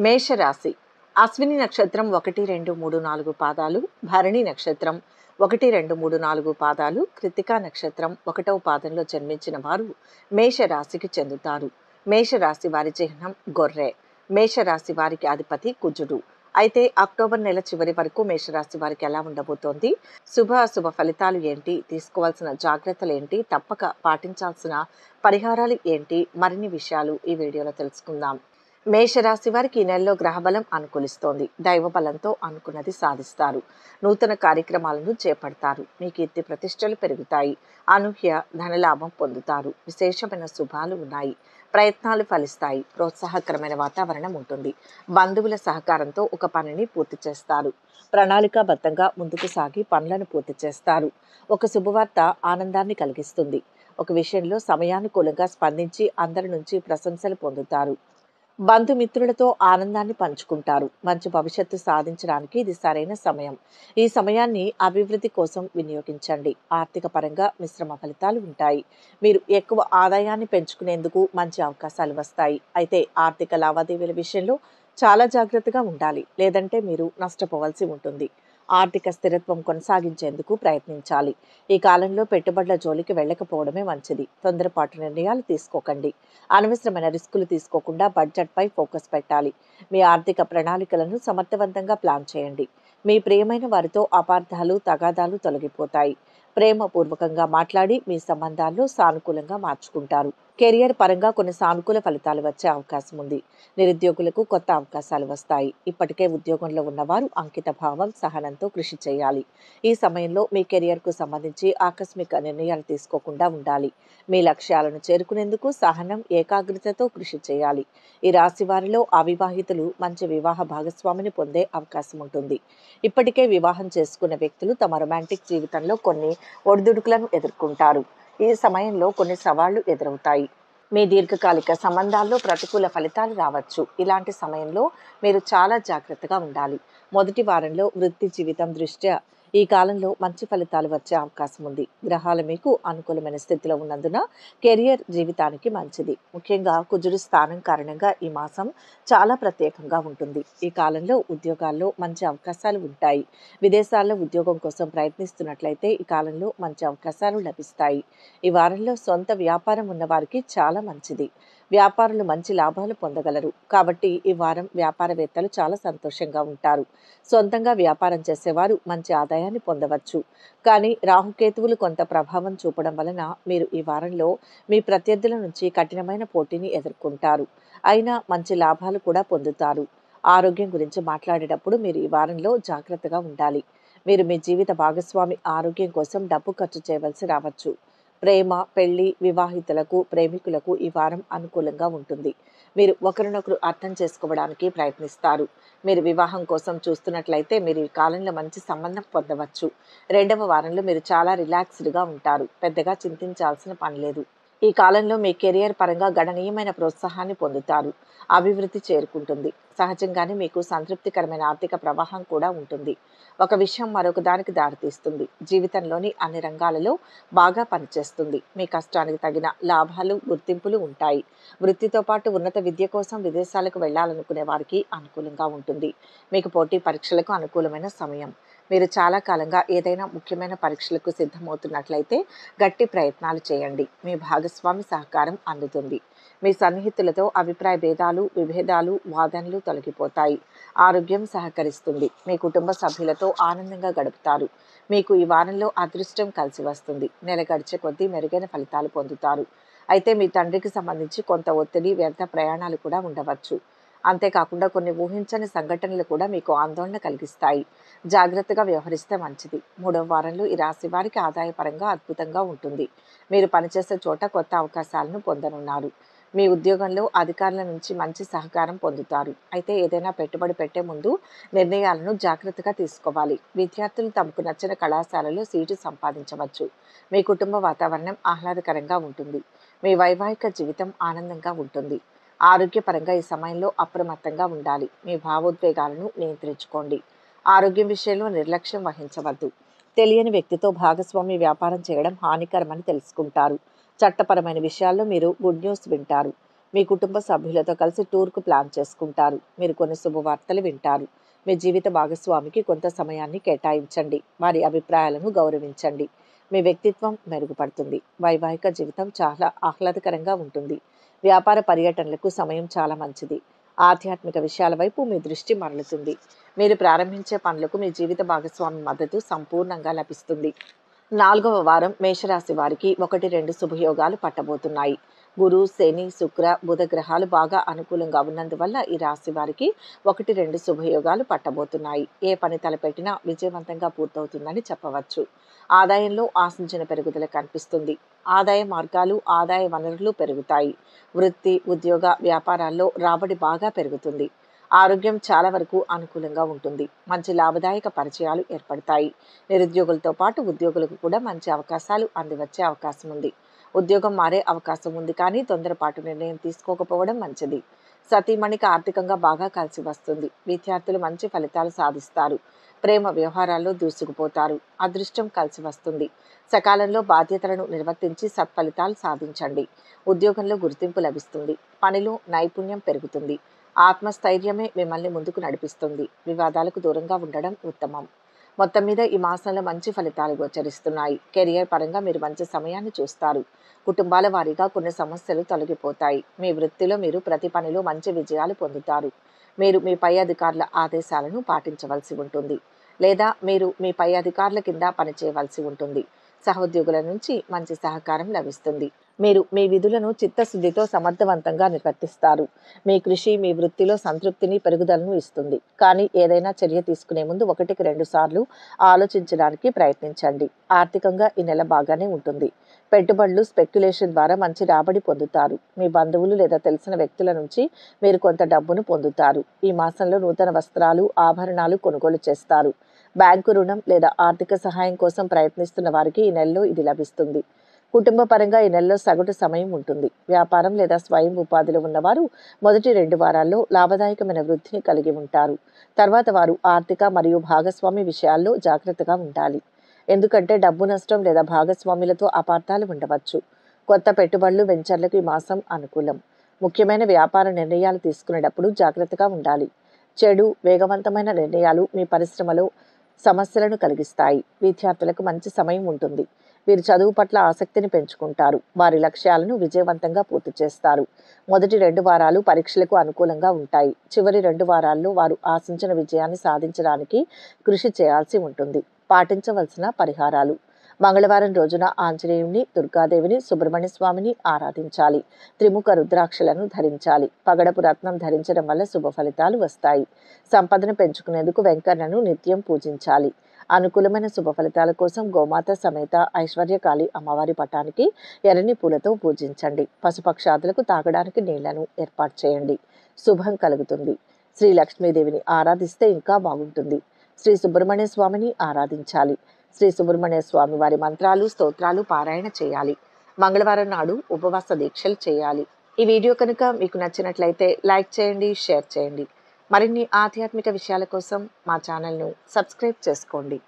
మేషరాశి అశ్విని నక్షత్రం 1, 2, 3, 4 పాదాలు, భరణి నక్షత్రం 1, 2, 3, 4 పాదాలు, కృతికా నక్షత్రం 1వ పాదంలో జన్మించిన వారు మేషరాశికి చెందుతారు. మేషరాశి వారి చిహ్నం గొర్రె. మేషరాశి వారికి అధిపతి కుజుడు. అయితే అక్టోబర్ నెల చివరి వరకు మేషరాశి వారికి ఎలా ఉండబోతోంది, శుభ ఫలితాలు ఏంటి, తీసుకోవాల్సిన జాగ్రత్తలు ఏంటి, తప్పక పాటించాల్సిన పరిహారాలు ఏంటి, మరిన్ని విషయాలు ఈ వీడియోలో తెలుసుకుందాం. మేషరాశి వారికి ఈ నెలలో గ్రహబలం అనుకూలిస్తోంది. దైవ బలంతో అనుకున్నది సాధిస్తారు. నూతన కార్యక్రమాలను చేపడతారు. మీ కీర్తి ప్రతిష్టలు పెరుగుతాయి. అనూహ్య ధనలాభం పొందుతారు. విశేషమైన శుభాలు ఉన్నాయి. ప్రయత్నాలు ఫలిస్తాయి. ప్రోత్సాహకరమైన వాతావరణం ఉంటుంది. బంధువుల సహకారంతో ఒక పనిని పూర్తి చేస్తారు. ప్రణాళికాబద్ధంగా ముందుకు సాగి పనులను పూర్తి చేస్తారు. ఒక శుభవార్త ఆనందాన్ని కలిగిస్తుంది. ఒక విషయంలో సమయానుకూలంగా స్పందించి అందరి నుంచి ప్రశంసలు పొందుతారు. బంధుమిత్రులతో ఆనందాన్ని పంచుకుంటారు. మంచి భవిష్యత్తు సాధించడానికి ఇది సరైన సమయం. ఈ సమయాన్ని అభివృద్ధి కోసం వినియోగించండి. ఆర్థిక పరంగా మిశ్రమ ఫలితాలు ఉంటాయి. మీరు ఎక్కువ ఆదాయాన్ని పెంచుకునేందుకు మంచి అవకాశాలు వస్తాయి. అయితే ఆర్థిక లావాదేవీల విషయంలో చాలా జాగ్రత్తగా ఉండాలి, లేదంటే మీరు నష్టపోవాల్సి ఉంటుంది. ఆర్థిక స్థిరత్వం కొనసాగించేందుకు ప్రయత్నించాలి. ఈ కాలంలో పెట్టుబడుల జోలికి వెళ్ళకపోవడమే మంచిది. తొందరపాటు నిర్ణయాలు తీసుకోకండి. అనవసరమైన రిస్కులు తీసుకోకుండా బడ్జెట్పై ఫోకస్ పెట్టాలి. మీ ఆర్థిక ప్రణాళికలను సమర్థవంతంగా ప్లాన్ చేయండి. మీ ప్రియమైన వారితో అపార్థాలు, తగాదాలు తొలగిపోతాయి. ప్రేమపూర్వకంగా మాట్లాడి మీ సంబంధాలను సానుకూలంగా మార్చుకుంటారు. కెరియర్ పరంగా కొన్ని సానుకూల ఫలితాలు వచ్చే అవకాశం ఉంది. నిరుద్యోగులకు కొత్త అవకాశాలు వస్తాయి. ఇప్పటికే ఉద్యోగంలో ఉన్నవారు అంకిత భావం, సహనంతో కృషి చేయాలి. ఈ సమయంలో మీ కెరియర్కు సంబంధించి ఆకస్మిక నిర్ణయాలు తీసుకోకుండా ఉండాలి. మీ లక్ష్యాలను చేరుకునేందుకు సహనం, ఏకాగ్రతతో కృషి చేయాలి. ఈ రాశి వారిలో అవివాహితులు మంచి వివాహ భాగస్వామిని పొందే అవకాశం ఉంటుంది. ఇప్పటికే వివాహం చేసుకున్న వ్యక్తులు తమ రొమాంటిక్ జీవితంలో కొన్ని ఒడిదుడుకులను ఎదుర్కొంటారు. ఈ సమయంలో కొన్ని సవాళ్లు ఎదురవుతాయి. మీ దీర్ఘకాలిక సంబంధాల్లో ప్రతికూల ఫలితాలు రావచ్చు. ఇలాంటి సమయంలో మీరు చాలా జాగ్రత్తగా ఉండాలి. మొదటి వారంలో వృత్తి జీవితం దృష్ట్యా ఈ కాలంలో మంచి ఫలితాలు వచ్చే అవకాశం ఉంది. గ్రహాలు మీకు అనుకూలమైన స్థితిలో ఉన్నందున కెరియర్ జీవితానికి మంచిది. ముఖ్యంగా కుజుడు స్థానం కారణంగా ఈ మాసం చాలా ప్రత్యేకంగా ఉంటుంది. ఈ కాలంలో ఉద్యోగాల్లో మంచి అవకాశాలు ఉంటాయి. విదేశాల్లో ఉద్యోగం కోసం ప్రయత్నిస్తున్నట్లయితే ఈ కాలంలో మంచి అవకాశాలు లభిస్తాయి. ఈ వారంలో సొంత వ్యాపారం ఉన్న వారికి చాలా మంచిది. వ్యాపారులు మంచి లాభాలు పొందగలరు. కాబట్టి ఈ వారం వ్యాపారవేత్తలు చాలా సంతోషంగా ఉంటారు. సొంతంగా వ్యాపారం చేసేవారు మంచి ఆదాయాన్ని పొందవచ్చు. కానీ రాహుకేతువులు కొంత ప్రభావం చూపడం వలన మీరు ఈ వారంలో మీ ప్రత్యర్థుల నుంచి కఠినమైన పోటీని ఎదుర్కొంటారు. అయినా మంచి లాభాలు కూడా పొందుతారు. ఆరోగ్యం గురించి మాట్లాడేటప్పుడు మీరు ఈ వారంలో జాగ్రత్తగా ఉండాలి. మీరు మీ జీవిత భాగస్వామి ఆరోగ్యం కోసం డబ్బు ఖర్చు చేయవలసి రావచ్చు. ప్రేమ, పెళ్లి, వివాహితులకు, ప్రేమికులకు ఈ వారం అనుకూలంగా ఉంటుంది. మీరు ఒకరినొకరు అర్థం చేసుకోవడానికి ప్రయత్నిస్తారు. మీరు వివాహం కోసం చూస్తున్నట్లయితే మీరు ఈ కాలంలో మంచి సంబంధం పొందవచ్చు. రెండవ వారంలో మీరు చాలా రిలాక్స్డ్గా ఉంటారు. పెద్దగా చింతించాల్సిన పని లేదు. ఈ కాలంలో మీ కెరియర్ పరంగా గణనీయమైన ప్రోత్సాహాన్ని పొందుతారు. అభివృద్ధి చేరుకుంటుంది. సహజంగానే మీకు సంతృప్తికరమైన ఆర్థిక ప్రవాహం కూడా ఉంటుంది. ఒక విషయం మరొక దానికి దారితీస్తుంది. జీవితంలోని అన్ని రంగాలలో బాగా పనిచేస్తుంది. మీ కష్టానికి తగిన లాభాలు, గుర్తింపులు ఉంటాయి. వృత్తితో పాటు ఉన్నత విద్య కోసం విదేశాలకు వెళ్ళాలనుకునే వారికి అనుకూలంగా ఉంటుంది. మీకు పోటీ పరీక్షలకు అనుకూలమైన సమయం. మీరు చాలా కాలంగా ఏదైనా ముఖ్యమైన పరీక్షలకు సిద్ధమవుతున్నట్లయితే గట్టి ప్రయత్నాలు చేయండి. మీ భాగస్వామి సహకారం అందుతుంది. మీ సన్నిహితులతో అభిప్రాయ భేదాలు, విభేదాలు, వాదనలు తొలగిపోతాయి. ఆరోగ్యం సహకరిస్తుంది. మీ కుటుంబ సభ్యులతో ఆనందంగా గడుపుతారు. మీకు ఈ వారంలో అదృష్టం కలిసి వస్తుంది. నెల గడిచే కొద్దీ మెరుగైన ఫలితాలు పొందుతారు. అయితే మీ తండ్రికి సంబంధించి కొంత ఒత్తిడి, వ్యర్థ ప్రయాణాలు కూడా ఉండవచ్చు. అంతేకాకుండా కొన్ని ఊహించని సంఘటనలు కూడా మీకు ఆందోళన కలిగిస్తాయి. జాగ్రత్తగా వ్యవహరిస్తే మంచిది. మూడవ వారంలో ఈ రాశి వారికి ఆదాయపరంగా అద్భుతంగా ఉంటుంది. మీరు పనిచేసే చోట కొత్త అవకాశాలను పొందనున్నారు. మీ ఉద్యోగంలో అధికారుల నుంచి మంచి సహకారం పొందుతారు. అయితే ఏదైనా పెట్టుబడి పెట్టే ముందు నిర్ణయాలను జాగ్రత్తగా తీసుకోవాలి. విద్యార్థులు తమకు నచ్చిన కళాశాలలో సీటు సంపాదించవచ్చు. మీ కుటుంబ వాతావరణం ఆహ్లాదకరంగా ఉంటుంది. మీ వైవాహిక జీవితం ఆనందంగా ఉంటుంది. ఆరోగ్యపరంగా ఈ సమయంలో అప్రమత్తంగా ఉండాలి. మీ భావోద్వేగాలను నియంత్రించుకోండి. ఆరోగ్యం విషయంలో నిర్లక్ష్యం వహించవద్దు. తెలియని వ్యక్తితో భాగస్వామి వ్యాపారం చేయడం హానికరమని తెలుసుకుంటారు. చట్టపరమైన విషయాల్లో మీరు గుడ్ న్యూస్ వింటారు. మీ కుటుంబ సభ్యులతో కలిసి టూర్కు ప్లాన్ చేసుకుంటారు. మీరు కొన్ని శుభవార్తలు వింటారు. మీ జీవిత భాగస్వామికి కొంత సమయాన్ని కేటాయించండి. వారి అభిప్రాయాలను గౌరవించండి. మీ వ్యక్తిత్వం మెరుగుపడుతుంది. వైవాహిక జీవితం చాలా ఆహ్లాదకరంగా ఉంటుంది. వ్యాపార పర్యటనలకు సమయం చాలా మంచిది. ఆధ్యాత్మిక విషయాల వైపు మీ దృష్టి మరలుతుంది. మీరు ప్రారంభించే పనులకు మీ జీవిత భాగస్వామి మద్దతు సంపూర్ణంగా లభిస్తుంది. 4వ వారం మేషరాశి వారికి 1-2 శుభయోగాలు పట్టబోతున్నాయి. గురు, శని, శుక్ర, బుధ గ్రహాలు బాగా అనుకూలంగా ఉన్నందువల్ల ఈ రాశి వారికి 1-2 శుభయోగాలు పట్టబోతున్నాయి. ఏ పని తలపెట్టినా విజయవంతంగా పూర్తవుతుందని చెప్పవచ్చు. ఆదాయంలో ఆశించిన పెరుగుదల కనిపిస్తుంది. ఆదాయ మార్గాలు, ఆదాయ వనరులు పెరుగుతాయి. వృత్తి, ఉద్యోగ, వ్యాపారాల్లో రాబడి బాగా పెరుగుతుంది. ఆరోగ్యం చాలా వరకు అనుకూలంగా ఉంటుంది. మంచి లాభదాయక పరిచయాలు ఏర్పడతాయి. నిరుద్యోగులతో పాటు ఉద్యోగులకు కూడా మంచి అవకాశాలు అందివచ్చే అవకాశం ఉంది. ఉద్యోగం మారే అవకాశం ఉంది, కానీ తొందరపాటు నిర్ణయం తీసుకోకపోవడం మంచిది. సతీమణికి ఆర్థికంగా బాగా కలిసి వస్తుంది. విద్యార్థులు మంచి ఫలితాలు సాధిస్తారు. ప్రేమ వ్యవహారాల్లో దూసుకుపోతారు. అదృష్టం కలిసి వస్తుంది. సకాలంలో బాధ్యతలను నిర్వర్తించి సత్ఫలితాలు సాధించండి. ఉద్యోగంలో గుర్తింపు లభిస్తుంది. పనిలో నైపుణ్యం పెరుగుతుంది. ఆత్మస్థైర్యమే మిమ్మల్ని ముందుకు నడిపిస్తుంది. వివాదాలకు దూరంగా ఉండడం ఉత్తమం. మొత్తం మీద ఈ మాసంలో మంచి ఫలితాలు గోచరిస్తున్నాయి. కెరియర్ పరంగా మీరు మంచి సమయాన్ని చూస్తారు. కుటుంబాల వారీగా కొన్ని సమస్యలు తొలగిపోతాయి. మీ వృత్తిలో మీరు ప్రతి పనిలో మంచి విజయాలు పొందుతారు. మీరు మీ పై అధికారుల ఆదేశాలను పాటించవలసి ఉంటుంది, లేదా మీరు మీ పై అధికారుల కింద పనిచేయవలసి ఉంటుంది. సహోద్యోగుల నుంచి మంచి సహకారం లభిస్తుంది. మీరు మీ విధులను చిత్తశుద్ధితో సమర్థవంతంగా నిర్వర్తిస్తారు. మీ కృషి మీ వృత్తిలో సంతృప్తిని, పెరుగుదలను ఇస్తుంది. కానీ ఏదైనా చర్య తీసుకునే ముందు 1-2 సార్లు ఆలోచించడానికి ప్రయత్నించండి. ఆర్థికంగా ఈ నెల బాగానే ఉంటుంది. పెట్టుబడులు, స్పెక్యులేషన్ ద్వారా మంచి రాబడి పొందుతారు. మీ బంధువులు లేదా తెలిసిన వ్యక్తుల నుంచి మీరు కొంత డబ్బును పొందుతారు. ఈ మాసంలో నూతన వస్త్రాలు, ఆభరణాలు కొనుగోలు చేస్తారు. బ్యాంకు రుణం లేదా ఆర్థిక సహాయం కోసం ప్రయత్నిస్తున్న వారికి ఈ నెలలో ఇది లభిస్తుంది. కుటుంబ పరంగా ఈ నెలలో సగటు సమయం ఉంటుంది. వ్యాపారం లేదా స్వయం ఉపాధిలో ఉన్నవారు మొదటి 2 వారాల్లో లాభదాయకమైన వృద్ధిని కలిగి ఉంటారు. తర్వాత వారు ఆర్థిక మరియు భాగస్వామి విషయాల్లో జాగ్రత్తగా ఉండాలి. ఎందుకంటే డబ్బు నష్టం లేదా భాగస్వాములతో అపార్థాలు ఉండవచ్చు. కొత్త పెట్టుబడులు, వెంచర్లకు ఈ మాసం అనుకూలం. ముఖ్యమైన వ్యాపార నిర్ణయాలు తీసుకునేటప్పుడు జాగ్రత్తగా ఉండాలి. చెడు, వేగవంతమైన నిర్ణయాలు మీ పరిశ్రమలో సమస్యలను కలిగిస్తాయి. విద్యార్థులకు మంచి సమయం ఉంటుంది. వీరు చదువు పట్ల ఆసక్తిని పెంచుకుంటారు. వారి లక్ష్యాలను విజయవంతంగా పూర్తి చేస్తారు. మొదటి 2 వారాలు పరీక్షలకు అనుకూలంగా ఉంటాయి. చివరి 2 వారాల్లో వారు ఆశించిన విజయాన్ని సాధించడానికి కృషి చేయాల్సి ఉంటుంది. పాటించవలసిన పరిహారాలు: మంగళవారం రోజున ఆంజనేయుని, దుర్గాదేవిని, సుబ్రహ్మణ్య స్వామిని ఆరాధించాలి. త్రిముఖ రుద్రాక్షలను ధరించాలి. పగడపు రత్నం ధరించడం వల్ల శుభ ఫలితాలు వస్తాయి. సంపదను పెంచుకునేందుకు వెంకన్నను నిత్యం పూజించాలి. అనుకూలమైన శుభ ఫలితాల కోసం గోమాత సమేత ఐశ్వర్యకాళి అమ్మవారి పటానికి ఎర్రని పూలతో పూజించండి. పశుపక్షాదులకు తాగడానికి నీళ్లను ఏర్పాటు చేయండి. శుభం కలుగుతుంది. శ్రీ లక్ష్మీదేవిని ఆరాధిస్తే ఇంకా బాగుంటుంది. శ్రీ సుబ్రహ్మణ్య స్వామిని ఆరాధించాలి. శ్రీ సుబ్రహ్మణ్య స్వామి వారి మంత్రాలు, స్తోత్రాలు పారాయణ చేయాలి. మంగళవారం నాడు ఉపవాస దీక్షలు చేయాలి. ఈ వీడియో కనుక మీకు నచ్చినట్లయితే లైక్ చేయండి, షేర్ చేయండి. మరిన్ని ఆధ్యాత్మిక విషయాల కోసం మా ఛానల్ను సబ్స్క్రైబ్ చేసుకోండి.